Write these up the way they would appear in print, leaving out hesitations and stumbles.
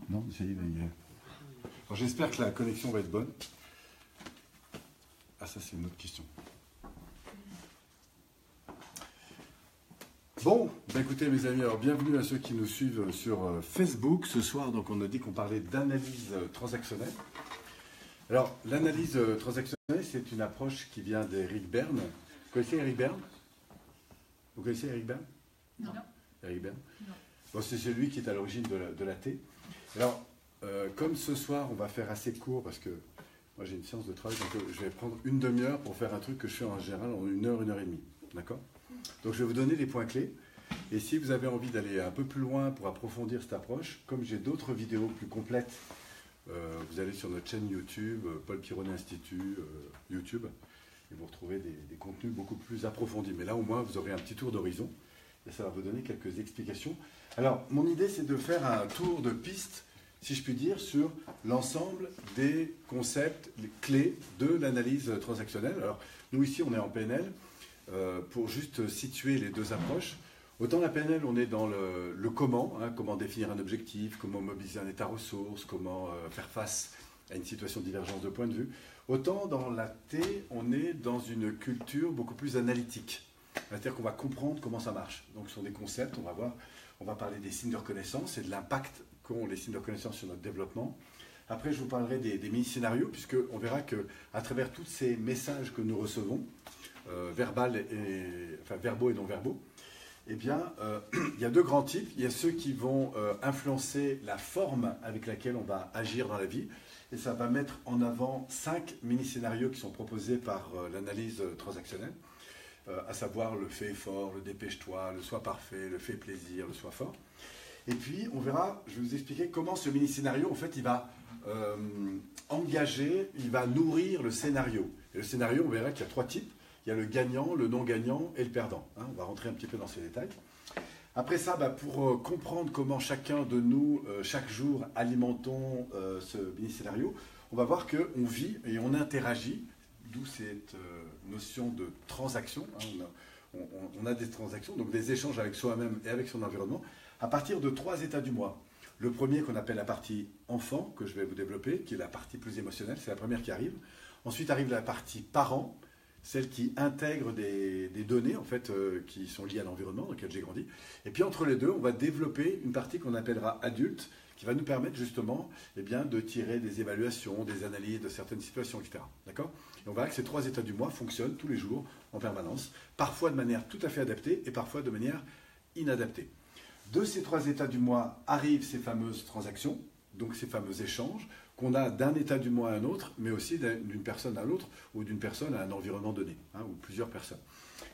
Non, alors, j'espère que la connexion va être bonne. Ah, ça, c'est une autre question. Bon, ben écoutez mes amis, alors bienvenue à ceux qui nous suivent sur Facebook. Ce soir, donc, on a dit qu'on parlait d'analyse transactionnelle. Alors, l'analyse transactionnelle, c'est une approche qui vient d'Eric Berne. Vous connaissez Eric Berne? Vous connaissez Eric Berne? Non. Eric Berne? Non. Bon, c'est celui qui est à l'origine de la T. Alors, comme ce soir, on va faire assez court, parce que moi j'ai une séance de travail, donc je vais prendre une demi-heure pour faire un truc que je fais en général en une heure et demie. D'accord? Donc je vais vous donner les points clés. Et si vous avez envie d'aller un peu plus loin pour approfondir cette approche, comme j'ai d'autres vidéos plus complètes, vous allez sur notre chaîne YouTube, Paul Pironet Institut, YouTube, et vous retrouvez des contenus beaucoup plus approfondis. Mais là, au moins, vous aurez un petit tour d'horizon, et ça va vous donner quelques explications. Alors, mon idée, c'est de faire un tour de piste, si je puis dire, sur l'ensemble des concepts les clés de l'analyse transactionnelle. Alors, nous, ici, on est en PNL, pour juste situer les deux approches. Autant la PNL, on est dans le comment, hein, comment définir un objectif, comment mobiliser un état ressource, comment faire face à une situation de divergence de point de vue. Autant dans la T, on est dans une culture beaucoup plus analytique. C'est-à-dire qu'on va comprendre comment ça marche. Donc ce sont des concepts, on va parler des signes de reconnaissance et de l'impact qu'ont les signes de reconnaissance sur notre développement. Après, je vous parlerai des mini-scénarios, puisqu'on verra qu'à travers tous ces messages que nous recevons, verbaux et non-verbaux, eh bien, il y a deux grands types. Il y a ceux qui vont influencer la forme avec laquelle on va agir dans la vie. Et ça va mettre en avant 5 mini-scénarios qui sont proposés par l'analyse transactionnelle, à savoir le fait fort, le dépêche-toi, le sois parfait, le fait plaisir, le sois fort. Et puis, on verra, je vais vous expliquer comment ce mini-scénario, en fait, il va engager, il va nourrir le scénario. Et le scénario, on verra qu'il y a 3 types. Il y a le gagnant, le non-gagnant et le perdant. Hein, on va rentrer un petit peu dans ces détails. Après ça, pour comprendre comment chacun de nous, chaque jour, alimentons ce mini-scénario, on va voir qu'on vit et on interagit, d'où cette notion de transaction. Hein, on a des transactions, donc des échanges avec soi-même et avec son environnement, à partir de 3 états du moi. Le premier qu'on appelle la partie enfant, que je vais vous développer, qui est la partie plus émotionnelle, c'est la première qui arrive. Ensuite arrive la partie parent, celle qui intègre des données en fait, qui sont liées à l'environnement dans lequel j'ai grandi. Et puis entre les deux, on va développer une partie qu'on appellera adulte, qui va nous permettre justement eh bien, de tirer des évaluations, des analyses de certaines situations, etc. D'accord? Et on verra que ces 3 états du moi fonctionnent tous les jours, en permanence, parfois de manière tout à fait adaptée et parfois de manière inadaptée. De ces 3 états du moi arrivent ces fameuses transactions, donc ces fameux échanges, qu'on a d'un état du moi à un autre, mais aussi d'une personne à l'autre, ou d'une personne à un environnement donné, hein, ou plusieurs personnes.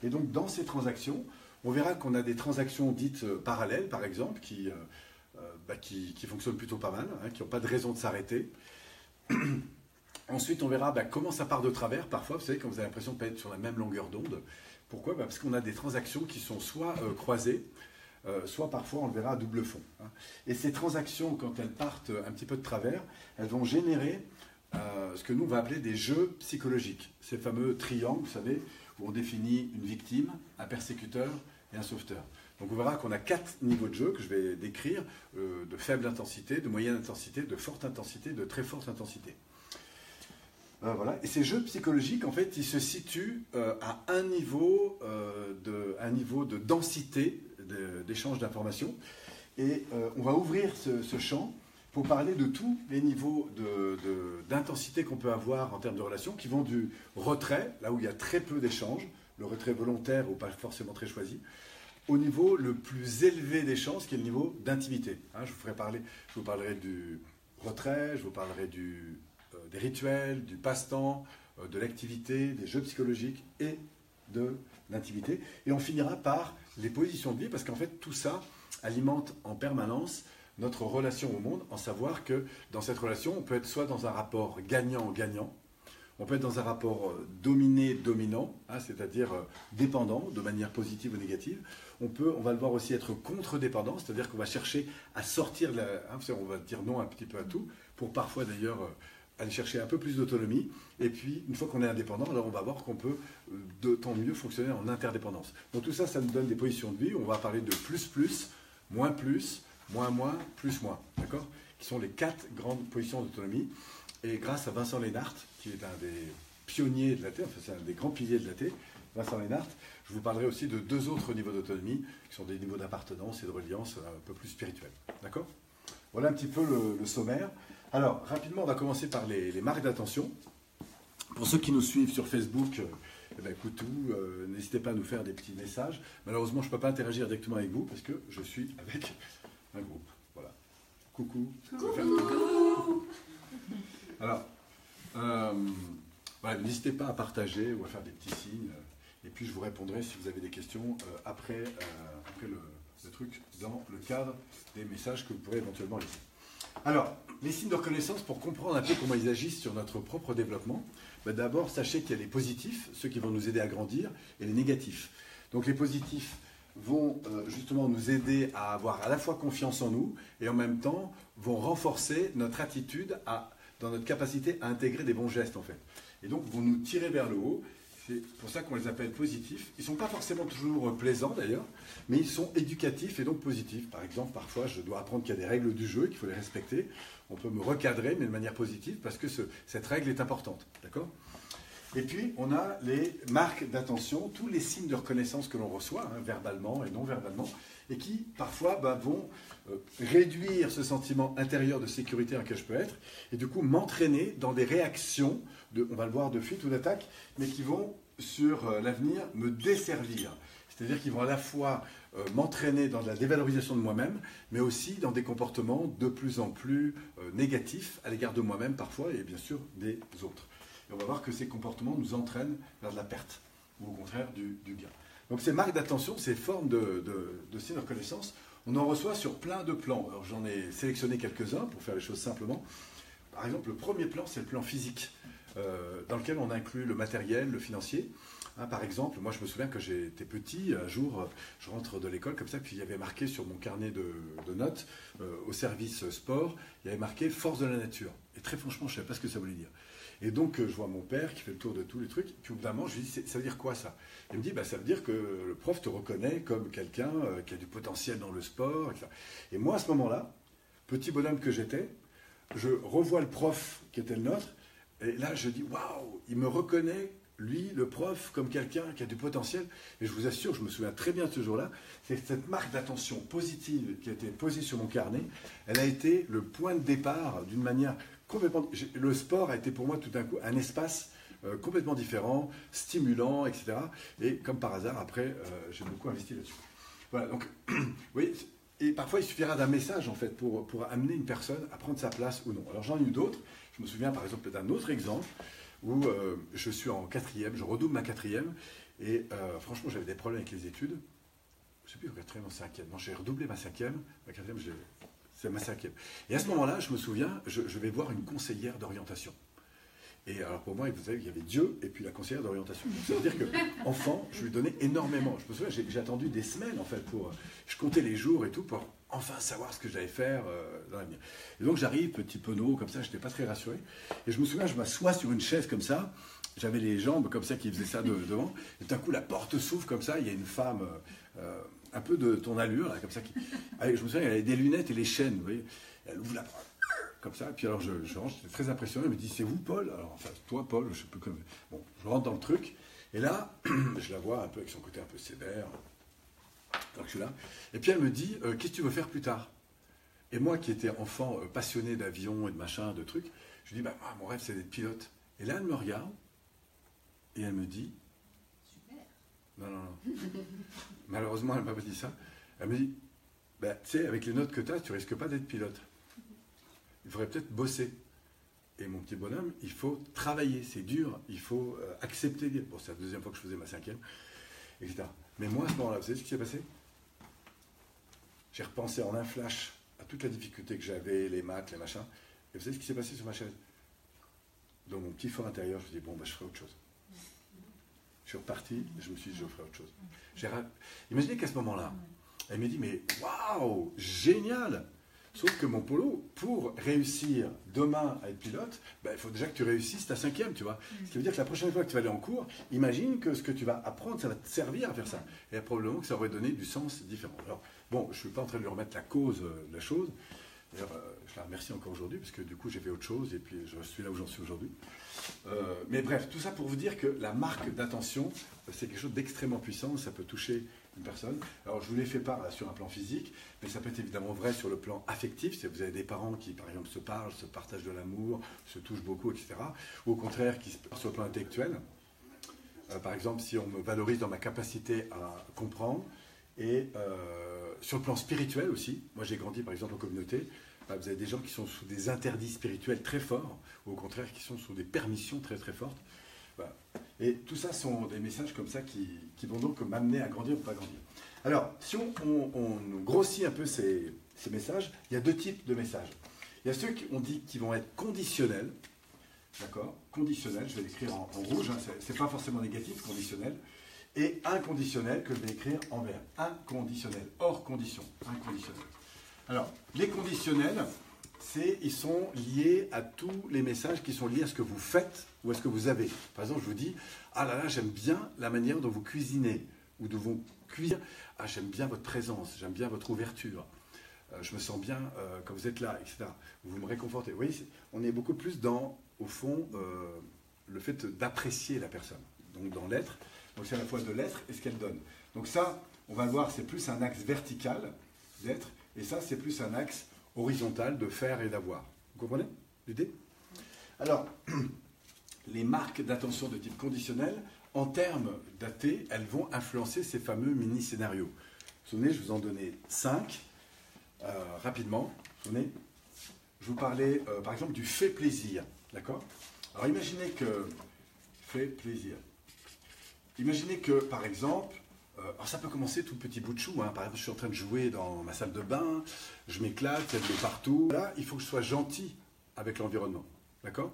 Et donc, dans ces transactions, on verra qu'on a des transactions dites parallèles, par exemple, qui fonctionnent plutôt pas mal, hein, qui n'ont pas de raison de s'arrêter. Ensuite, on verra comment ça part de travers, parfois, vous savez, quand vous avez l'impression de ne pas être sur la même longueur d'onde. Pourquoi? Parce qu'on a des transactions qui sont soit croisées, soit parfois on le verra à double fond. Hein. Et ces transactions, quand elles partent un petit peu de travers, elles vont générer ce que nous on va appeler des jeux psychologiques. Ces fameux triangles, vous savez, où on définit une victime, un persécuteur et un sauveteur. Donc on verra qu'on a 4 niveaux de jeu que je vais décrire, de faible intensité, de moyenne intensité, de forte intensité, de très forte intensité. Voilà. Et ces jeux psychologiques, en fait, ils se situent à un niveau de densité d'échange d'informations. Et on va ouvrir ce champ pour parler de tous les niveaux d'intensité qu'on peut avoir en termes de relations, qui vont du retrait, là où il y a très peu d'échanges, le retrait volontaire ou pas forcément très choisi, au niveau le plus élevé d'échanges, qui est le niveau d'intimité. Hein, je vous parlerai du retrait, je vous parlerai des rituels, du passe-temps, de l'activité, des jeux psychologiques et de l'intimité. Et on finira par les positions de vie, parce qu'en fait, tout ça alimente en permanence notre relation au monde, en savoir que dans cette relation, on peut être soit dans un rapport gagnant-gagnant, on peut être dans un rapport dominé-dominant, hein, c'est-à-dire dépendant, de manière positive ou négative. On va le voir aussi être contre-dépendant, c'est-à-dire qu'on va chercher à sortir, on va dire non un petit peu à tout, pour parfois d'ailleurs aller chercher un peu plus d'autonomie. Et puis, une fois qu'on est indépendant, alors on va voir qu'on peut d'autant mieux fonctionner en interdépendance. Donc tout ça, ça nous donne des positions de vie. On va parler de plus, moins plus, moins, moins, plus, moins, d'accord? Qui sont les 4 grandes positions d'autonomie. Et grâce à Vincent Lénart, qui est un des pionniers de l'AT, enfin c'est un des grands piliers de l'AT, Vincent Lénart, je vous parlerai aussi de 2 autres niveaux d'autonomie, qui sont des niveaux d'appartenance et de reliance un peu plus spirituels. D'accord? Voilà un petit peu le sommaire. Alors, rapidement, on va commencer par les marques d'attention. Pour ceux qui nous suivent sur Facebook, n'hésitez pas à nous faire des petits messages. Malheureusement, je ne peux pas interagir directement avec vous parce que je suis avec un groupe. Voilà. Coucou. Coucou. Alors, n'hésitez pas à partager ou à faire des petits signes. Et puis, je vous répondrai si vous avez des questions après le truc, dans le cadre des messages que vous pourrez éventuellement laisser. Alors, les signes de reconnaissance, pour comprendre un peu comment ils agissent sur notre propre développement, d'abord, sachez qu'il y a les positifs, ceux qui vont nous aider à grandir, et les négatifs. Donc les positifs vont justement nous aider à avoir à la fois confiance en nous, et en même temps vont renforcer notre attitude dans notre capacité à intégrer des bons gestes, en fait. Et donc vont nous tirer vers le haut. C'est pour ça qu'on les appelle positifs. Ils ne sont pas forcément toujours plaisants d'ailleurs, mais ils sont éducatifs et donc positifs. Par exemple, parfois, je dois apprendre qu'il y a des règles du jeu, qu'il faut les respecter. On peut me recadrer, mais de manière positive, parce que cette règle est importante. D'accord ? Et puis, on a les marques d'attention, tous les signes de reconnaissance que l'on reçoit, verbalement et non verbalement, et qui, parfois, vont réduire ce sentiment intérieur de sécurité dans lequel je peux être, et du coup, m'entraîner dans des réactions, on va le voir, de fuite ou d'attaque, mais qui vont, sur l'avenir, me desservir. C'est-à-dire qu'ils vont à la fois m'entraîner dans la dévalorisation de moi-même, mais aussi dans des comportements de plus en plus négatifs à l'égard de moi-même, parfois, et bien sûr, des autres. Et on va voir que ces comportements nous entraînent vers de la perte, ou au contraire du gain. Donc ces marques d'attention, ces formes de signes de reconnaissance, on en reçoit sur plein de plans. Alors j'en ai sélectionné quelques-uns pour faire les choses simplement. Par exemple, le premier plan, c'est le plan physique, dans lequel on inclut le matériel, le financier. Par exemple, moi je me souviens que j'étais petit, un jour je rentre de l'école comme ça, puis il y avait marqué sur mon carnet de notes, au service sport, il y avait marqué force de la nature. Et très franchement, je ne savais pas ce que ça voulait dire. Et donc, je vois mon père qui fait le tour de tous les trucs. Puis, au bout d'un moment, je lui dis, ça veut dire quoi, ça? Il me dit, ça veut dire que le prof te reconnaît comme quelqu'un qui a du potentiel dans le sport, etc. Et moi, à ce moment-là, petit bonhomme que j'étais, je revois le prof qui était le nôtre. Et là, je dis, waouh, il me reconnaît, lui, le prof, comme quelqu'un qui a du potentiel. Et je vous assure, je me souviens très bien de ce jour-là, c'est cette marque d'attention positive qui a été posée sur mon carnet, elle a été le point de départ d'une manière complètement. Le sport a été pour moi tout d'un coup un espace complètement différent, stimulant, etc. Et comme par hasard, après, j'ai beaucoup investi là-dessus. Voilà, donc, vous voyez, et parfois il suffira d'un message en fait pour amener une personne à prendre sa place ou non. Alors j'en ai eu d'autres. Je me souviens par exemple d'un autre exemple où je suis en 4e, je redouble ma 4e, et franchement j'avais des problèmes avec les études. Je ne sais plus, en 4e ou en 5e. Non, j'ai redoublé ma 5e, ma 4e, c'est ma 5e. Et à ce moment-là, je me souviens, je vais voir une conseillère d'orientation. Et alors pour moi, vous savez, il y avait Dieu et puis la conseillère d'orientation. Donc, ça veut dire qu'enfant, je lui donnais énormément. Je me souviens, j'ai attendu des semaines en fait je comptais les jours et tout pour enfin savoir ce que j'allais faire dans l'avenir. Et donc j'arrive, petit penaud comme ça, je n'étais pas très rassuré. Et je me souviens, je m'assois sur une chaise comme ça, j'avais les jambes comme ça qui faisaient ça devant. Et d'un coup, la porte s'ouvre comme ça, il y a une femme un peu de ton allure, là, comme ça. Je me souviens, elle avait des lunettes et les chaînes, vous voyez. Elle ouvre la porte. Comme ça, et puis alors je rentre, j'étais très impressionné, elle me dit, c'est vous Paul? Alors enfin, toi Paul, je sais plus comment. Bon, je rentre dans le truc, et là, je la vois un peu avec son côté un peu sévère, donc je suis là, et puis elle me dit, qu'est-ce que tu veux faire plus tard? Et moi qui étais enfant passionné d'avion et de machin, de trucs, je lui dis, moi, mon rêve c'est d'être pilote. Et là elle me regarde, et elle me dit, super. Non. Malheureusement elle m'a pas dit ça, elle me dit, tu sais, avec les notes que tu as, tu risques pas d'être pilote. Il faudrait peut-être bosser. Et mon petit bonhomme, il faut travailler, c'est dur, il faut accepter. Bon, c'est la deuxième fois que je faisais ma 5e, etc. Mais moi, à ce moment-là, vous savez ce qui s'est passé? J'ai repensé en un flash à toute la difficulté que j'avais, les maths, les machins. Et vous savez ce qui s'est passé sur ma chaise? Dans mon petit fort intérieur, je me suis dit, je ferai autre chose. Je suis reparti, et je me suis dit, je ferai autre chose. Imaginez qu'à ce moment-là, elle me dit, mais waouh, génial! Sauf que mon Polo, pour réussir demain à être pilote, il faut déjà que tu réussisses ta 5e, tu vois. Ce qui veut dire que la prochaine fois que tu vas aller en cours, imagine que ce que tu vas apprendre, ça va te servir à faire ça. Et probablement que ça aurait donné du sens différent. Alors, Bon, je ne suis pas en train de lui remettre la cause de la chose. D'ailleurs, je la remercie encore aujourd'hui, parce que du coup, j'ai fait autre chose, et puis je suis là où j'en suis aujourd'hui. Mais bref, tout ça pour vous dire que la marque d'attention, c'est quelque chose d'extrêmement puissant, ça peut toucher une personne. Alors, je vous l'ai fait part là, sur un plan physique, mais ça peut être évidemment vrai sur le plan affectif. Si vous avez des parents qui, par exemple, se parlent, se partagent de l'amour, se touchent beaucoup, etc. Ou au contraire, qui se parlent sur le plan intellectuel. Par exemple, si on me valorise dans ma capacité à comprendre, et sur le plan spirituel aussi. Moi, j'ai grandi, par exemple, en communauté. Vous avez des gens qui sont sous des interdits spirituels très forts, ou au contraire, qui sont sous des permissions très très fortes. Voilà. Et tout ça sont des messages comme ça qui vont donc m'amener à grandir ou pas grandir. Alors, si on grossit un peu ces messages, il y a deux types de messages. Il y a ceux qu'on dit qui vont être conditionnels, d'accord? Conditionnels, je vais l'écrire en rouge, hein, c'est pas forcément négatif, conditionnel. Et inconditionnel, que je vais écrire en vert. Inconditionnel, hors condition, inconditionnel. Alors, les conditionnels, ils sont liés à tous les messages qui sont liés à ce que vous faites ou à ce que vous avez. Par exemple, je vous dis, ah là là, j'aime bien la manière dont vous cuisinez, ou dont vous cuisez. Ah, j'aime bien votre présence, j'aime bien votre ouverture. Je me sens bien quand vous êtes là, etc. Vous me réconfortez. Vous voyez, on est beaucoup plus dans, au fond, le fait d'apprécier la personne. Donc, dans l'être. Donc, c'est à la fois de l'être et ce qu'elle donne. Donc, ça, on va le voir, c'est plus un axe vertical d'être. Et ça, c'est plus un axe horizontal de faire et d'avoir. Vous comprenez l'idée? Alors, les marques d'attention de type conditionnel, en termes datés, elles vont influencer ces fameux mini-scénarios. Vous vous souvenez, je vous en donnais 5, rapidement. Vous vous souvenez, je vous parlais, par exemple, du fait plaisir. D'accord? Alors, imaginez que... Fait plaisir. Imaginez que, par exemple... alors ça peut commencer tout petit bout de chou. Hein. Par exemple, je suis en train de jouer dans ma salle de bain, je m'éclate, il y a de l'eau partout. Là, il faut que je sois gentil avec l'environnement. D'accord?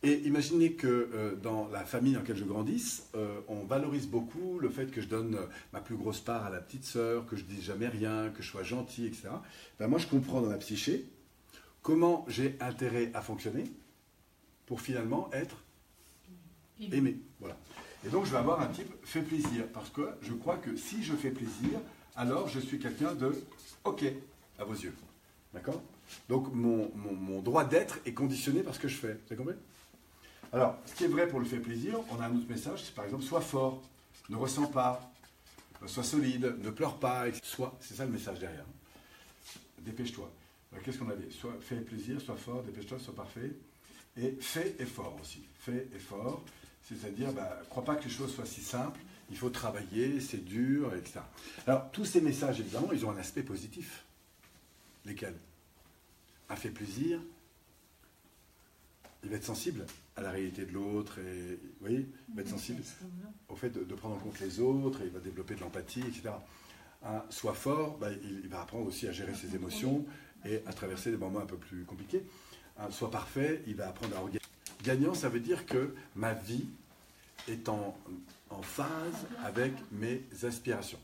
Et imaginez que dans la famille dans laquelle je grandisse, on valorise beaucoup le fait que je donne ma plus grosse part à la petite sœur, que je ne dise jamais rien, que je sois gentil, etc. Ben moi, je comprends dans la psyché comment j'ai intérêt à fonctionner pour finalement être aimé. Voilà. Et donc, je vais avoir un type fait plaisir, parce que je crois que si je fais plaisir, alors je suis quelqu'un de OK à vos yeux. D'accord? Donc, mon droit d'être est conditionné par ce que je fais. Vous avez compris? Alors, ce qui est vrai pour le fait plaisir, on a un autre message, c'est par exemple, sois fort, ne ressens pas, sois solide, ne pleure pas, c'est ça le message derrière. Dépêche-toi. Qu'est-ce qu'on avait? Sois fais plaisir, sois fort, dépêche-toi, sois parfait. Et fais effort aussi. Fais effort. C'est-à-dire, crois pas que les choses soient si simples, il faut travailler, c'est dur, etc. Alors, tous ces messages, évidemment, ils ont un aspect positif. Lesquels? Un fait plaisir, il va être sensible à la réalité de l'autre, et vous voyez, il va être sensible au fait de prendre en compte les autres, et il va développer de l'empathie, etc. Un soit fort, il va apprendre aussi à gérer ses émotions et à traverser des moments un peu plus compliqués. Un soit parfait, il va apprendre à organiser. Gagnant, ça veut dire que ma vie est en phase avec mes aspirations.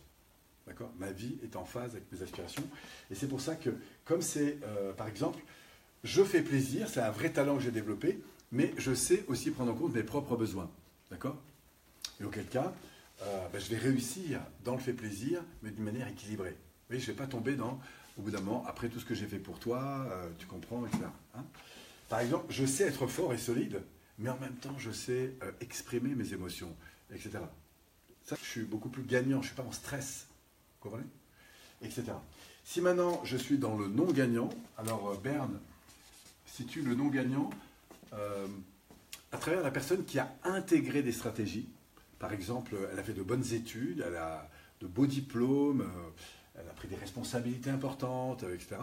D'accord? Ma vie est en phase avec mes aspirations. Et c'est pour ça que, comme c'est, par exemple, je fais plaisir, c'est un vrai talent que j'ai développé, mais je sais aussi prendre en compte mes propres besoins. D'accord? Et auquel cas, je vais réussir dans le fait plaisir, mais d'une manière équilibrée. Vous voyez, je ne vais pas tomber dans, au bout d'un moment, après tout ce que j'ai fait pour toi, tu comprends, etc. Hein? Par exemple, je sais être fort et solide, mais en même temps, je sais exprimer mes émotions, etc. Ça, je suis beaucoup plus gagnant, je ne suis pas en stress, vous comprenez? Etc. Si maintenant, je suis dans le non-gagnant, alors Berne situe le non-gagnant à travers la personne qui a intégré des stratégies. Par exemple, elle a fait de bonnes études, elle a de beaux diplômes, elle a pris des responsabilités importantes, etc.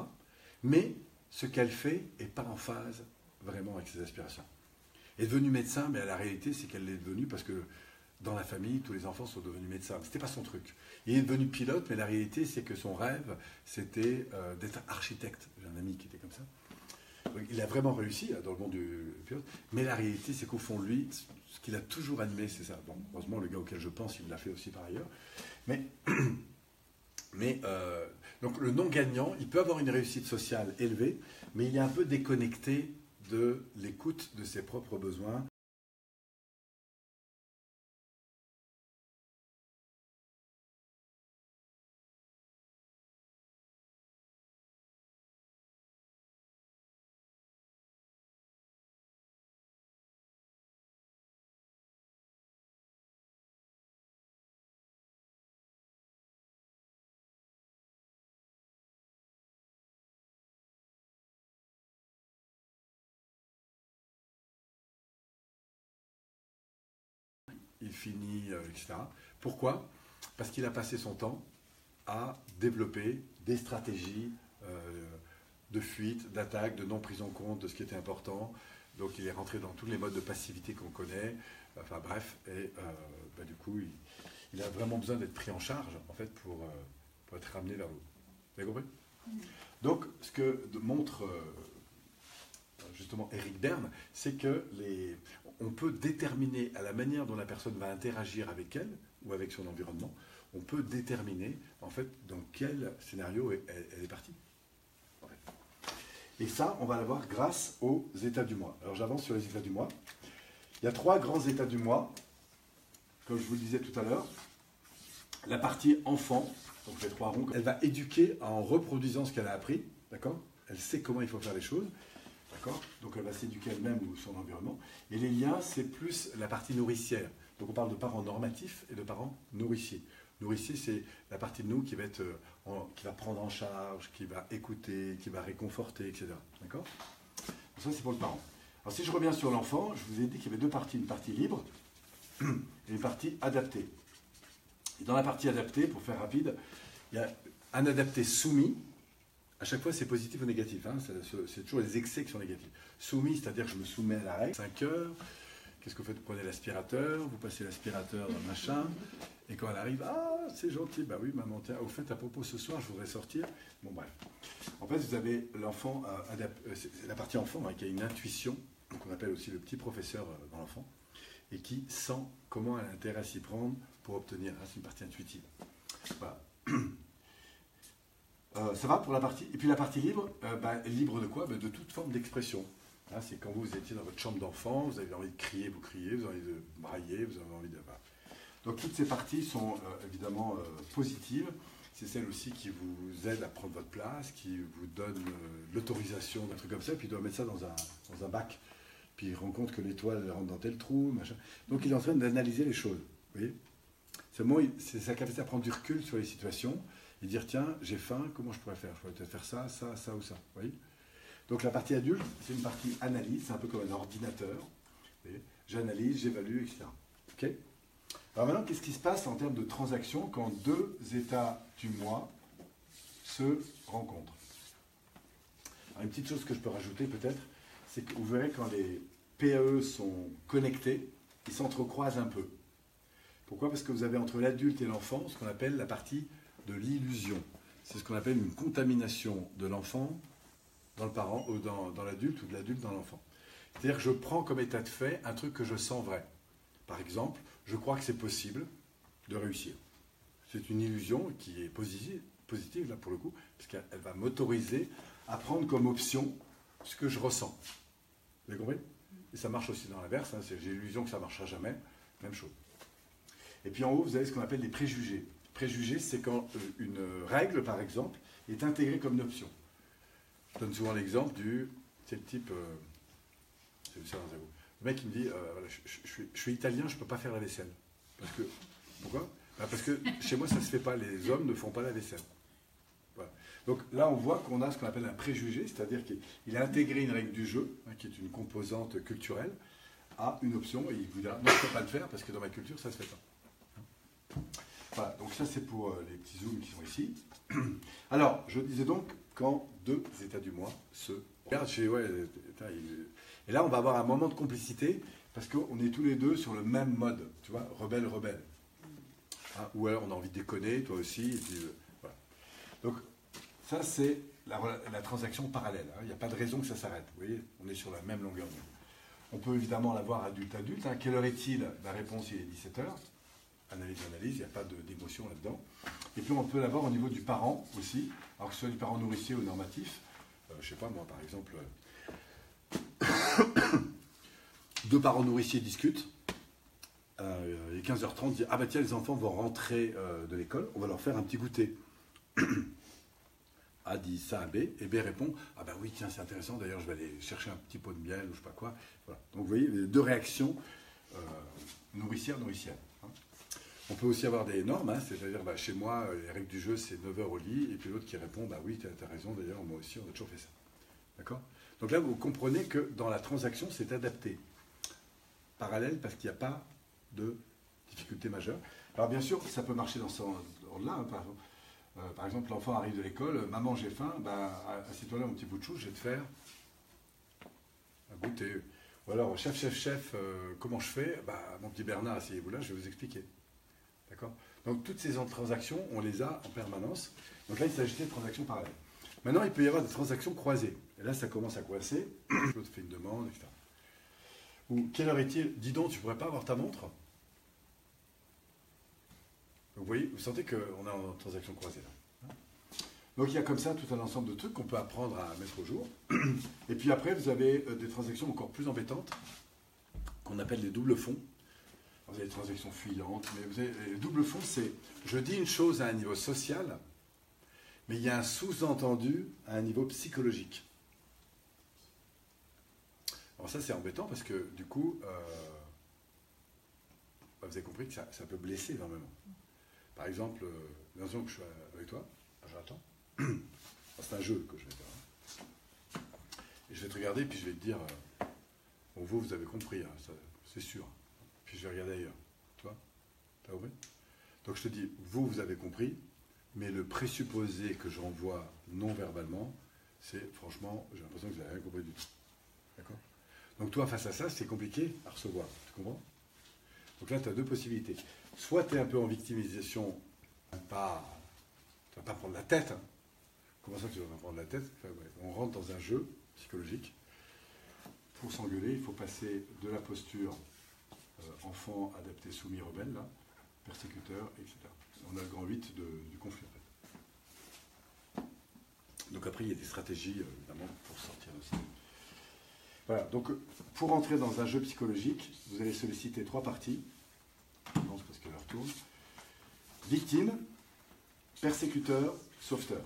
Mais ce qu'elle fait n'est pas en phase vraiment avec ses aspirations. Elle est devenue médecin, mais la réalité, c'est qu'elle l'est devenue parce que dans la famille, tous les enfants sont devenus médecins. Ce n'était pas son truc. Il est devenu pilote, mais la réalité, c'est que son rêve, c'était d'être architecte. J'ai un ami qui était comme ça. Donc, il a vraiment réussi dans le monde du pilote, mais la réalité, c'est qu'au fond de lui, ce qu'il a toujours animé, c'est ça. Bon, heureusement, le gars auquel je pense, il l'a fait aussi par ailleurs. Donc le non-gagnant, il peut avoir une réussite sociale élevée, mais il est un peu déconnecté de l'écoute de ses propres besoins. il finit, etc. Pourquoi? Parce qu'il a passé son temps à développer des stratégies de fuite, d'attaque, de non prise en compte de ce qui était important. Donc il est rentré dans tous les modes de passivité qu'on connaît. Enfin bref, et du coup, il a vraiment besoin d'être pris en charge, en fait, pour être ramené vers le haut. Vous avez compris? Donc, ce que montre justement Eric Berne, c'est que on peut déterminer à la manière dont la personne va interagir avec elle ou avec son environnement, on peut déterminer en fait dans quel scénario elle est partie. En fait. Et ça, on va l'avoir grâce aux états du moi. Alors j'avance sur les états du moi. Il y a 3 grands états du moi, comme je vous le disais tout à l'heure. La partie enfant, donc les 3 ronds, elle va éduquer en reproduisant ce qu'elle a appris, d'accord? Elle sait comment il faut faire les choses, d'accord? Donc elle va s'éduquer elle-même ou son environnement. Et les liens, c'est plus la partie nourricière. Donc on parle de parents normatifs et de parents nourriciers. Nourricier, c'est la partie de nous qui va prendre en charge, qui va écouter, qui va réconforter, etc. D'accord? Ça, c'est pour le parent. Alors si je reviens sur l'enfant, je vous ai dit qu'il y avait 2 parties, une partie libre et une partie adaptée. Et dans la partie adaptée, pour faire rapide, il y a un adapté soumis. À chaque fois, c'est positif ou négatif. Hein, c'est toujours les excès qui sont négatifs. Soumis, c'est-à-dire que je me soumets à la règle. 5 heures. Qu'est-ce que vous faites? Vous prenez l'aspirateur, vous passez l'aspirateur dans le machin. Et quand elle arrive, ah, c'est gentil. Bah oui, maman, tiens, au fait, à propos, ce soir, je voudrais sortir. Bon, bref. En fait, vous avez l'enfant, c'est la partie enfant, hein, qui a une intuition, qu'on appelle aussi le petit professeur dans l'enfant, et qui sent comment elle a intérêt à s'y prendre pour obtenir. Hein, c'est une partie intuitive. Voilà. Ça va pour la partie. Et puis la partie libre, libre de quoi? De toute forme d'expression. Hein, c'est quand vous étiez dans votre chambre d'enfant, vous avez envie de crier, vous criez, vous avez envie de brailler, vous avez envie de. Voilà. Donc toutes ces parties sont évidemment positives. C'est celles aussi qui vous aident à prendre votre place, qui vous donnent l'autorisation d'un truc comme ça, puis il doit mettre ça dans un bac. Puis il rend compte que l'étoile rentre dans tel trou, machin. Donc il est en train d'analyser les choses. Vous voyez? C'est sa capacité à prendre du recul sur les situations et dire tiens, j'ai faim, comment je pourrais faire? Je pourrais peut-être faire ça, ça, ça ou ça. Vous voyez? Donc la partie adulte, c'est une partie analyse, c'est un peu comme un ordinateur. J'analyse, j'évalue, etc. Ok? Alors maintenant, qu'est-ce qui se passe en termes de transactions quand 2 états du moi se rencontrent? Alors, une petite chose que je peux rajouter peut-être, c'est que vous verrez quand les PAE sont connectés, ils s'entrecroisent un peu. Pourquoi? Parce que vous avez entre l'adulte et l'enfant ce qu'on appelle la partie de l'illusion. C'est ce qu'on appelle une contamination de l'enfant dans le parent, ou dans l'adulte, ou de l'adulte dans l'enfant. C'est-à-dire que je prends comme état de fait un truc que je sens vrai. Par exemple, je crois que c'est possible de réussir. C'est une illusion qui est positive là pour le coup, parce qu'elle va m'autoriser à prendre comme option ce que je ressens. Vous avez compris? Et ça marche aussi dans l'inverse, hein, j'ai l'illusion que ça ne marchera jamais, même chose. Et puis en haut, vous avez ce qu'on appelle les préjugés. Préjugés, c'est quand une règle, par exemple, est intégrée comme une option. Je donne souvent l'exemple c'est le type, c'est ça, le mec qui me dit, voilà, je suis italien, je ne peux pas faire la vaisselle. Pourquoi? Parce que chez moi, ça ne se fait pas, les hommes ne font pas la vaisselle. Voilà. Donc là, on voit qu'on a ce qu'on appelle un préjugé, c'est-à-dire qu'il a intégré une règle du jeu, hein, qui est une composante culturelle, à une option, et il vous dira, non, je ne peux pas le faire, parce que dans ma culture, ça ne se fait pas. Voilà, donc ça c'est pour les petits zooms qui sont ici. Alors, je disais donc, quand 2 états du moi se regardent, et là on va avoir un moment de complicité, parce qu'on est tous les 2 sur le même mode, tu vois, rebelle. Hein, ou alors on a envie de déconner, toi aussi, et puis, voilà. Donc, ça c'est la transaction parallèle, hein. Il n'y a pas de raison que ça s'arrête, vous voyez, on est sur la même longueur d'onde. On peut évidemment l'avoir adulte-adulte, hein. Quelle heure est-il? La réponse, il est 17h. Analyse, il n'y a pas d'émotion là-dedans. Et puis on peut l'avoir au niveau du parent aussi, alors que ce soit du parent nourricier ou normatif. Je ne sais pas, moi par exemple, 2 parents nourriciers discutent, il est 15h30, dit ah bah tiens, les enfants vont rentrer de l'école, on va leur faire un petit goûter. A dit ça à B, et B répond ah bah oui, tiens, c'est intéressant, d'ailleurs je vais aller chercher un petit pot de miel ou je ne sais pas quoi. Voilà. Donc vous voyez, 2 réactions nourricières. Hein. On peut aussi avoir des normes, hein, c'est-à-dire chez moi, les règles du jeu, c'est 9h au lit, et puis l'autre qui répond bah oui, tu as raison, d'ailleurs moi aussi, on a toujours fait ça. D'accord? Donc là, vous comprenez que dans la transaction, c'est adapté. Parallèle, parce qu'il n'y a pas de difficulté majeure. Alors bien sûr, ça peut marcher dans ce ordre-là. Hein, par exemple, l'enfant arrive de l'école, maman j'ai faim, assieds-toi là mon petit bout de chou, je vais te faire un goûter. Ou alors, chef, comment je fais? Mon petit Bernard, asseyez-vous là, je vais vous expliquer. D'accord? Donc toutes ces transactions, on les a en permanence. Donc là, il s'agissait de transactions parallèles. Maintenant, il peut y avoir des transactions croisées. Et là, ça commence à coincer. L'autre fait une demande, etc. Ou, quelle heure est-il? Dis donc, tu ne pourrais pas avoir ta montre? Vous voyez, vous sentez qu'on est en transaction croisée là. Donc il y a comme ça tout un ensemble de trucs qu'on peut apprendre à mettre au jour. Et puis après, vous avez des transactions encore plus embêtantes, qu'on appelle les doubles fonds. Vous avez des transactions fuyantes, mais vous avez, les doubles fonds, c'est je dis une chose à un niveau social, mais il y a un sous-entendu à un niveau psychologique. Alors ça, c'est embêtant parce que du coup, vous avez compris que ça peut blesser énormément. Par exemple, l'impression que je suis avec toi, j'attends. C'est un jeu que je vais faire. Et je vais te regarder, puis je vais te dire, bon, vous avez compris, hein, c'est sûr. Puis je vais regarder ailleurs. Tu vois? T'as compris? Donc je te dis, vous avez compris, mais le présupposé que j'envoie non verbalement, c'est, franchement, j'ai l'impression que vous n'avez rien compris du tout. D'accord? Donc toi, face à ça, c'est compliqué à recevoir. Tu comprends? Donc là, tu as deux possibilités. Soit tu es un peu en victimisation, tu ne vas pas prendre la tête. Hein. Comment ça, tu ne vas pas prendre la tête? Enfin, ouais, on rentre dans un jeu psychologique. Pour s'engueuler, il faut passer de la posture enfant, adapté, soumis, rebelle, là, persécuteur, etc. On a le grand 8 du conflit. En fait. Donc après, il y a des stratégies, évidemment, pour sortir de ça. Voilà, donc pour entrer dans un jeu psychologique, vous allez solliciter trois parties. Je pense parce qu'elle retourne. Victime, persécuteur, sauveteur.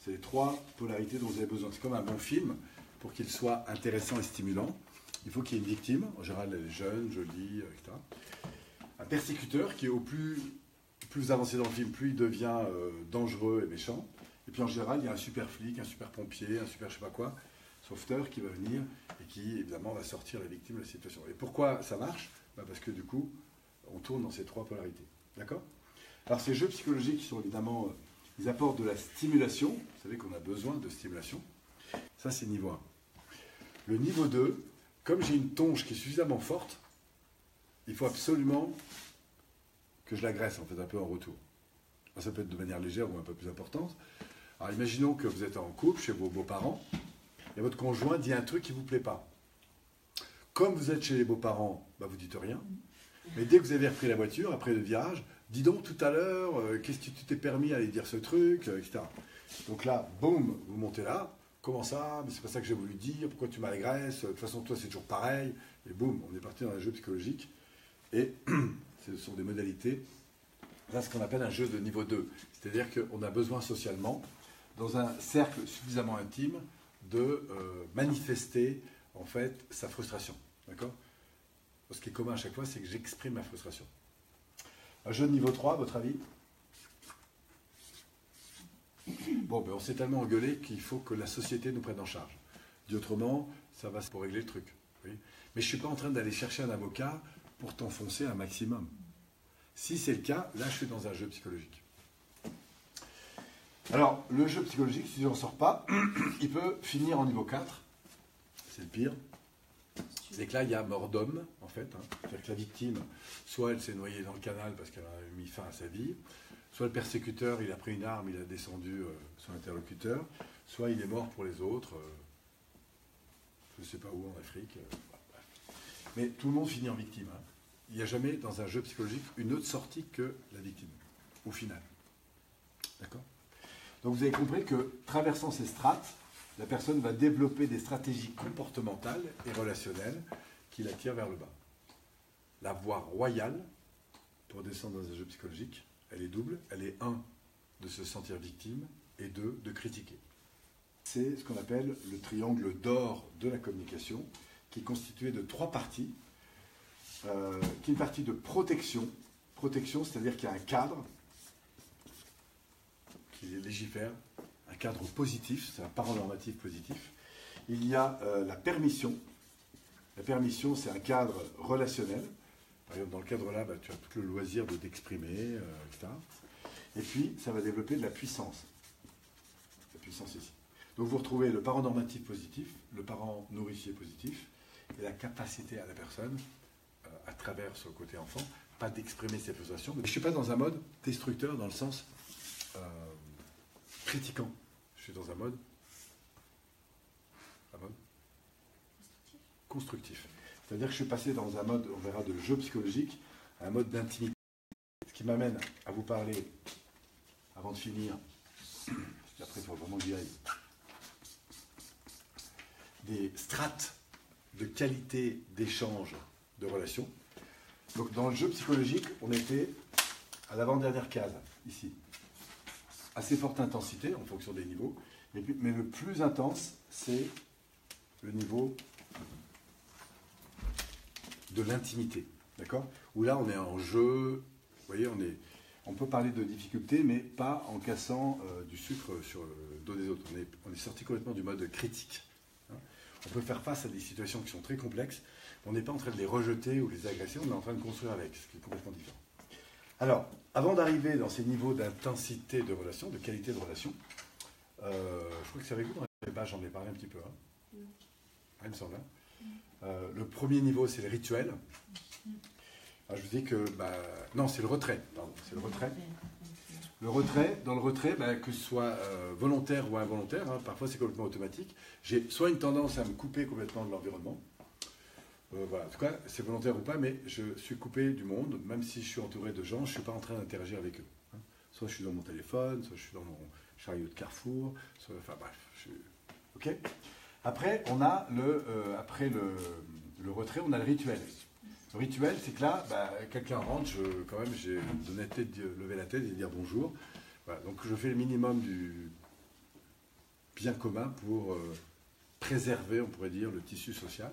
C'est les trois polarités dont vous avez besoin. C'est comme un bon film, pour qu'il soit intéressant et stimulant. Il faut qu'il y ait une victime, en général elle est jeune, jolie, etc. Un persécuteur qui est au plus vous avancez dans le film, plus il devient dangereux et méchant. Et puis en général, il y a un super flic, un super pompier, un super je sais pas quoi, sauveteur qui va venir et qui évidemment va sortir la victime de la situation. Et pourquoi ça marche? Parce que du coup, on tourne dans ces trois polarités. D'accord? Alors ces jeux psychologiques sont évidemment, ils apportent de la stimulation. Vous savez qu'on a besoin de stimulation. Ça c'est niveau 1. Le niveau 2, comme j'ai une tonge qui est suffisamment forte, il faut absolument que je l'agresse en fait un peu en retour. Alors, ça peut être de manière légère ou un peu plus importante. Alors imaginons que vous êtes en couple chez vos beaux-parents et votre conjoint dit un truc qui ne vous plaît pas. Comme vous êtes chez les beaux-parents, vous dites rien. Mais dès que vous avez repris la voiture, après le virage, dis donc tout à l'heure, qu'est-ce que tu t'es permis à aller dire ce truc, etc. Donc là, boum, vous montez là. Comment ça? Mais c'est pas ça que j'ai voulu dire. Pourquoi tu m'agresses? De toute façon, toi, c'est toujours pareil. Et boum, on est parti dans un jeu psychologique. Et ce sont des modalités. Là, ce qu'on appelle un jeu de niveau 2. C'est-à-dire qu'on a besoin socialement, dans un cercle suffisamment intime, de manifester, en fait, sa frustration. D'accord? Ce qui est commun à chaque fois, c'est que j'exprime ma frustration. Un jeu de niveau 3, à votre avis? Bon, on s'est tellement engueulé qu'il faut que la société nous prenne en charge. Dit autrement, ça va pour régler le truc. Oui. Mais je ne suis pas en train d'aller chercher un avocat pour t'enfoncer un maximum. Si c'est le cas, là, je suis dans un jeu psychologique. Alors, le jeu psychologique, si je n'en sors pas, il peut finir en niveau 4. C'est le pire. C'est que là, il y a mort d'homme, en fait. Hein. C'est-à-dire que la victime, soit elle s'est noyée dans le canal parce qu'elle a mis fin à sa vie, soit le persécuteur, il a pris une arme, il a descendu son interlocuteur, soit il est mort pour les autres, je ne sais pas où, en Afrique. Mais tout le monde finit en victime. Hein. Il n'y a jamais, dans un jeu psychologique, une autre sortie que la victime, au final. D'accord? Donc vous avez compris que, traversant ces strates, la personne va développer des stratégies comportementales et relationnelles qui la tirent vers le bas. La voie royale, pour descendre dans un jeu psychologique, elle est double. Elle est 1, de se sentir victime, et 2, de critiquer. C'est ce qu'on appelle le triangle d'or de la communication, qui est constitué de 3 parties, qui est une partie de protection. Protection, c'est-à-dire qu'il y a un cadre qui légifère, un cadre positif, c'est un paranormatif positif. Il y a la permission. La permission, c'est un cadre relationnel. Par exemple, dans le cadre là, tu as tout le loisir d'exprimer, etc. Et puis, ça va développer de la puissance. La puissance ici. Donc, vous retrouvez le parent normatif positif, le parent nourricier positif, et la capacité à la personne, à travers ce côté enfant, pas d'exprimer ses frustrations. Mais je ne suis pas dans un mode destructeur dans le sens critiquant. Je suis dans un mode constructif. C'est-à-dire que je suis passé dans un mode, on verra, de jeu psychologique à un mode d'intimité. Ce qui m'amène à vous parler, avant de finir, parce qu'après il faut vraiment que j'y aille, des strates de qualité d'échange de relations. Donc dans le jeu psychologique, on était à l'avant-dernière case, ici. Assez forte intensité en fonction des niveaux, mais le plus intense, c'est le niveau de l'intimité, d'accord? Où là, on est en jeu, vous voyez, on peut parler de difficulté, mais pas en cassant du sucre sur le dos des autres. On est sorti complètement du mode critique. Hein. On peut faire face à des situations qui sont très complexes, on n'est pas en train de les rejeter ou les agresser, on est en train de construire avec, ce qui est complètement différent. Alors, avant d'arriver dans ces niveaux d'intensité de relation, de qualité de relation, je crois que c'est avec vous dans les pages, j'en ai parlé un petit peu. Hein. Ah, il me semble. Hein. Le premier niveau, c'est le rituel. Alors, je vous dis que, non, c'est le retrait. Pardon, c'est le retrait. Dans le retrait, que ce soit volontaire ou involontaire, hein, parfois c'est complètement automatique. J'ai soit une tendance à me couper complètement de l'environnement. Voilà. En tout cas, c'est volontaire ou pas, mais je suis coupé du monde, même si je suis entouré de gens, je ne suis pas en train d'interagir avec eux. Hein. Soit je suis dans mon téléphone, soit je suis dans mon chariot de Carrefour, soit, enfin bref, je suis... Ok. Après, on a après le retrait, on a le rituel. Le rituel, c'est que là, quelqu'un rentre, quand même, j'ai l'honnêteté de lever la tête et de dire bonjour. Voilà. Donc je fais le minimum du bien commun pour préserver, on pourrait dire, le tissu social.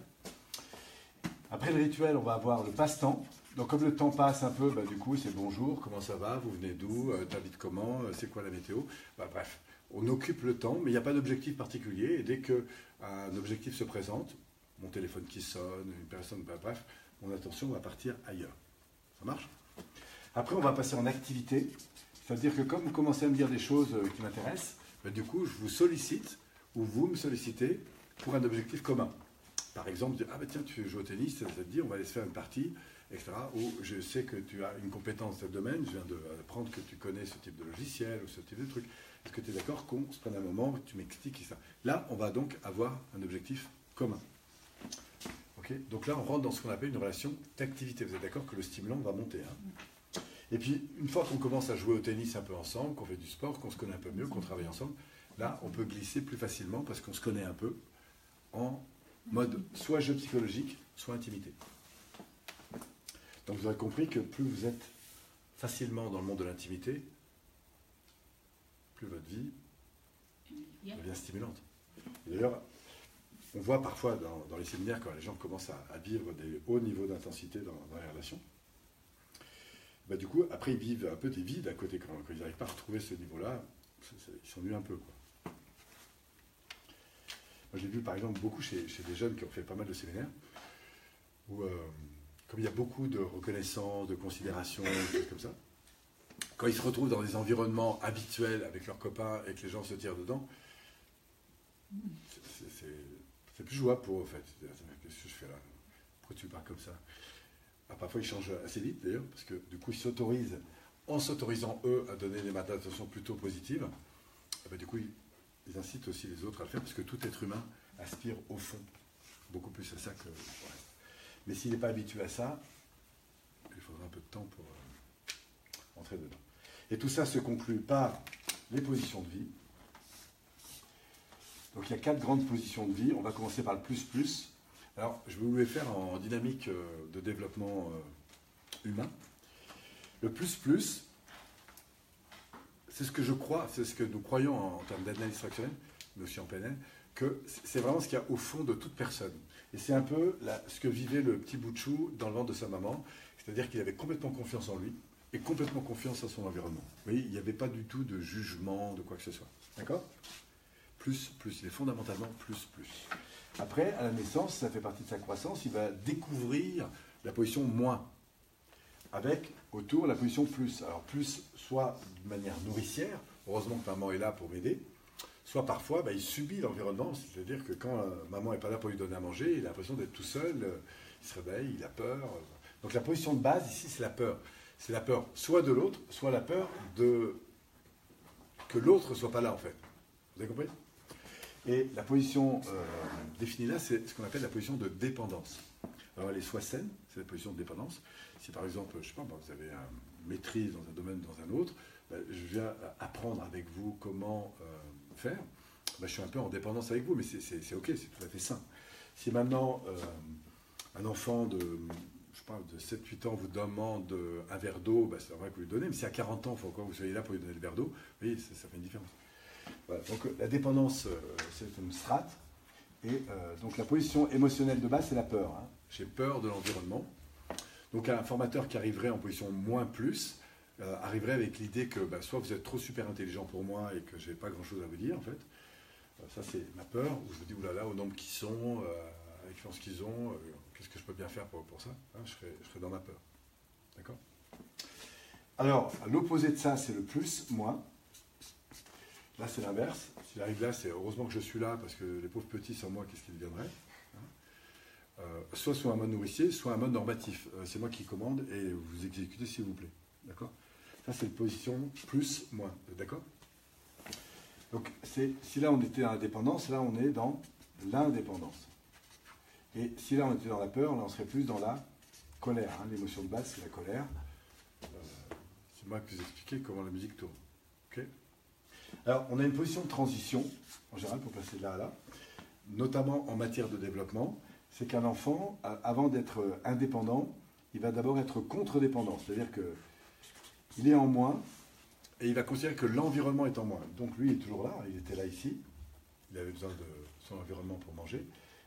Après le rituel, on va avoir le passe-temps. Donc comme le temps passe un peu, du coup, c'est bonjour, comment ça va, vous venez d'où, t'habites comment, c'est quoi la météo. Bref, on occupe le temps, mais il n'y a pas d'objectif particulier. Et dès qu'un objectif se présente, mon téléphone qui sonne, une personne, bref, mon attention va partir ailleurs. Ça marche? Après, on va passer en activité. C'est-à-dire que comme vous commencez à me dire des choses qui m'intéressent, du coup, je vous sollicite, ou vous me sollicitez, pour un objectif commun. Par exemple, dire, tiens, tu joues au tennis, ça te dit, on va aller se faire une partie, etc. Ou je sais que tu as une compétence dans ce domaine, je viens d'apprendre que tu connais ce type de logiciel ou ce type de truc. Est-ce que tu es d'accord qu'on se prenne un moment, que tu m'expliques ça? Là, on va donc avoir un objectif commun. Okay, donc là, on rentre dans ce qu'on appelle une relation d'activité. Vous êtes d'accord que le stimulant va monter. Hein. Et puis, une fois qu'on commence à jouer au tennis un peu ensemble, qu'on fait du sport, qu'on se connaît un peu mieux, qu'on travaille ensemble, là, on peut glisser plus facilement parce qu'on se connaît un peu en mode soit jeu psychologique, soit intimité. Donc vous aurez compris que plus vous êtes facilement dans le monde de l'intimité, plus votre vie devient stimulante. Et d'ailleurs, on voit parfois dans les séminaires, quand les gens commencent à vivre des hauts niveaux d'intensité dans les relations, du coup, après ils vivent un peu des vides à côté. Quand ils n'arrivent pas à retrouver ce niveau-là, ils s'ennuient un peu, quoi. Moi, j'ai vu par exemple beaucoup chez des jeunes qui ont fait pas mal de séminaires, où comme il y a beaucoup de reconnaissance, de considération, des choses comme ça, quand ils se retrouvent dans des environnements habituels avec leurs copains et que les gens se tirent dedans, c'est plus jouable pour eux, en fait. Qu'est-ce que je fais là? Pourquoi tu parles comme ça? Parfois, ils changent assez vite, d'ailleurs, parce que du coup, ils s'autorisent, en s'autorisant, eux, à donner des manifestations plutôt positives, du coup, ils incitent aussi les autres à le faire, parce que tout être humain aspire au fond beaucoup plus à ça que... Ouais. Mais s'il n'est pas habitué à ça, il faudra un peu de temps pour entrer dedans. Et tout ça se conclut par les positions de vie. Donc il y a 4 grandes positions de vie. On va commencer par le plus. Alors, je vais vous les faire en dynamique de développement humain. Le plus, c'est ce que je crois, c'est ce que nous croyons en termes d'analyse fractionnelle, mais aussi en PNL, que c'est vraiment ce qu'il y a au fond de toute personne. Et c'est un peu ce que vivait le petit bout de chou dans le ventre de sa maman, c'est-à-dire qu'il avait complètement confiance en lui et complètement confiance en son environnement. Vous voyez, il n'y avait pas du tout de jugement, de quoi que ce soit. D'accord? Plus, il est fondamentalement plus. Après, à la naissance, ça fait partie de sa croissance, il va découvrir la position moins. avec autour la position plus. Alors plus, soit de manière nourricière, heureusement que maman est là pour m'aider, soit parfois il subit l'environnement, c'est-à-dire que quand maman n'est pas là pour lui donner à manger, il a l'impression d'être tout seul, il se réveille, il a peur. Donc la position de base ici, c'est la peur. C'est la peur soit de l'autre, soit la peur que l'autre ne soit pas là en fait. Vous avez compris? Et la position définie là, c'est ce qu'on appelle la position de dépendance. Alors elle est soit saine, c'est la position de dépendance. Si par exemple, je sais pas, vous avez une maîtrise dans un domaine, dans un autre, je viens apprendre avec vous comment faire, je suis un peu en dépendance avec vous, mais c'est ok, c'est tout à fait sain. Si maintenant un enfant de 7-8 ans vous demande un verre d'eau, c'est vrai que vous lui donnez, mais si à 40 ans, il faut que vous soyez là pour lui donner le verre d'eau, vous voyez, ça fait une différence. Voilà, donc la dépendance, c'est une strate, et donc la position émotionnelle de base, c'est la peur. Hein. J'ai peur de l'environnement. Donc un formateur qui arriverait en position moins plus, arriverait avec l'idée que soit vous êtes trop super intelligent pour moi et que je n'ai pas grand-chose à vous dire, en fait. Ça, c'est ma peur, où je vous dis, oulala, au nombre qu'ils sont, à l'expérience qu'ils ont, qu'est-ce que je peux bien faire pour ça, hein, je serais dans ma peur. D'accord? Alors, l'opposé de ça, c'est le plus, moins. Là, c'est l'inverse. S'il arrive là, c'est heureusement que je suis là, parce que les pauvres petits, sans moi, qu'est-ce qu'ils deviendraient, hein? Soit un mode nourricier, soit un mode normatif. C'est moi qui commande et vous exécutez s'il vous plaît. D'accord? Ça, c'est une position plus, moins. D'accord? Donc, si là, on était dans la dépendance, là, on est dans l'indépendance. Et si là, on était dans la peur, là, on serait plus dans la colère. Hein. L'émotion de base, c'est la colère. C'est moi qui vous expliquer comment la musique tourne. Okay? Alors, on a une position de transition, en général, pour passer de là à là, notamment en matière de développement. C'est qu'un enfant, avant d'être indépendant, il va d'abord être contre-dépendant. C'est-à-dire qu'il est en moins, et il va considérer que l'environnement est en moins. Donc lui, il est toujours là, il était là ici, il avait besoin de son environnement pour manger.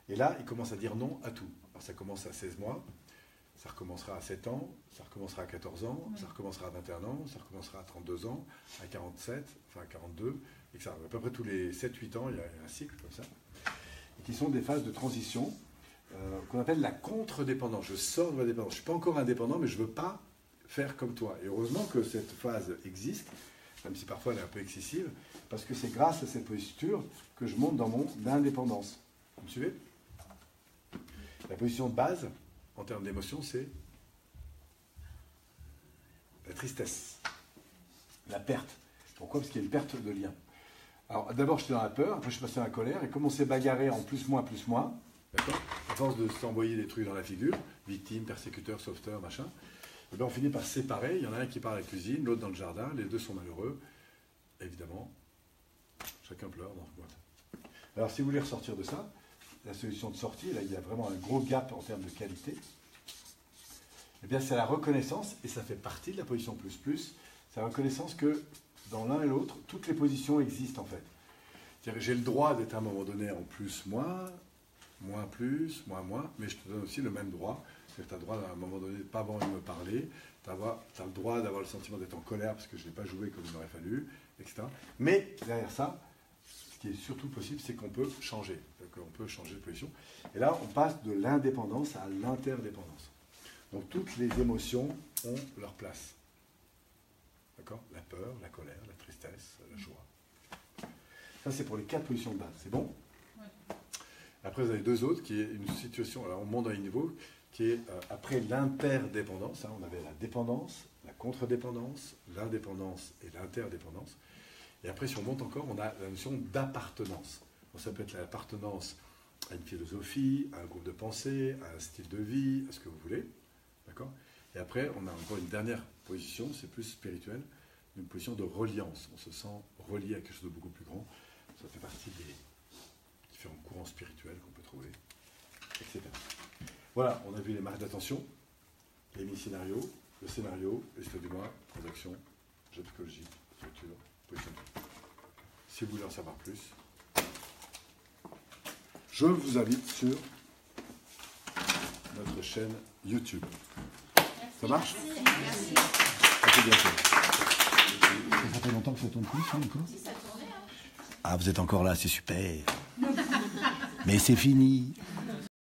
Et là, il commence à dire non à tout. Alors ça commence à 16 mois, ça recommencera à 7 ans, ça recommencera à 14 ans, ça recommencera à 21 ans, ça recommencera à 32 ans, à 47, enfin à 42, et que ça, à peu près tous les 7-8 ans, il y a un cycle comme ça. Et qui sont des phases de transition qu'on appelle la contre-dépendance. Je sors de la dépendance. Je ne suis pas encore indépendant, mais je ne veux pas faire comme toi. Et heureusement que cette phase existe, même si parfois elle est un peu excessive, parce que c'est grâce à cette posture que je monte dans mon indépendance. Vous me suivez? La position de base, en termes d'émotion, c'est la tristesse, la perte. Pourquoi? Parce qu'il y a une perte de lien. Alors d'abord, j'étais dans la peur, après je suis passé dans la colère, et comme on s'est bagarré en plus, moins, d'accord? À force de s'envoyer des trucs dans la figure, victime, persécuteur, sauveteur, machin, et bien on finit par se séparer. Il y en a un qui part à la cuisine, l'autre dans le jardin, les deux sont malheureux. Évidemment, chacun pleure dans ce coin. Alors si vous voulez ressortir de ça, la solution de sortie, là il y a vraiment un gros gap en termes de qualité, eh bien c'est la reconnaissance, et ça fait partie de la position plus, c'est la reconnaissance que dans l'un et l'autre, toutes les positions existent en fait. C'est-à-dire que j'ai le droit d'être à un moment donné en plus, moins plus, moins, mais je te donne aussi le même droit. C'est-à-dire que tu as le droit à un moment donné de ne pas avoir envie de me parler, tu as le droit d'avoir le sentiment d'être en colère parce que je n'ai pas joué comme il aurait fallu, etc. Mais derrière ça, ce qui est surtout possible, c'est qu'on peut changer. On peut changer de position. Et là, on passe de l'indépendance à l'interdépendance. Donc toutes les émotions ont leur place. D'accord? La peur, la colère, la tristesse, la joie. Ça, c'est pour les 4 positions de base. C'est bon? Oui. Après, vous avez 2 autres, qui est une situation, alors on monte dans les niveaux, qui est après l'interdépendance. Hein, on avait la dépendance, la contre-dépendance, l'indépendance et l'interdépendance. Et après, si on monte encore, on a la notion d'appartenance. Donc, ça peut être l'appartenance à une philosophie, à un groupe de pensée, à un style de vie, à ce que vous voulez. D'accord? Et après, on a encore une dernière position, c'est plus spirituel, une position de reliance. On se sent relié à quelque chose de beaucoup plus grand. Ça fait partie des différents courants spirituels qu'on peut trouver, etc. Voilà, on a vu les marques d'attention, les mini-scénarios, le scénario, l'histoire du mois, transaction, jeu psychologique, structure, position. Si vous voulez en savoir plus, je vous invite sur notre chaîne YouTube. Ça marche? Merci. À très bientôt. Ça fait longtemps que ça tourne plus, hein, encore? Si ça tournait, hein. Ah, vous êtes encore là, c'est super. Mais c'est fini.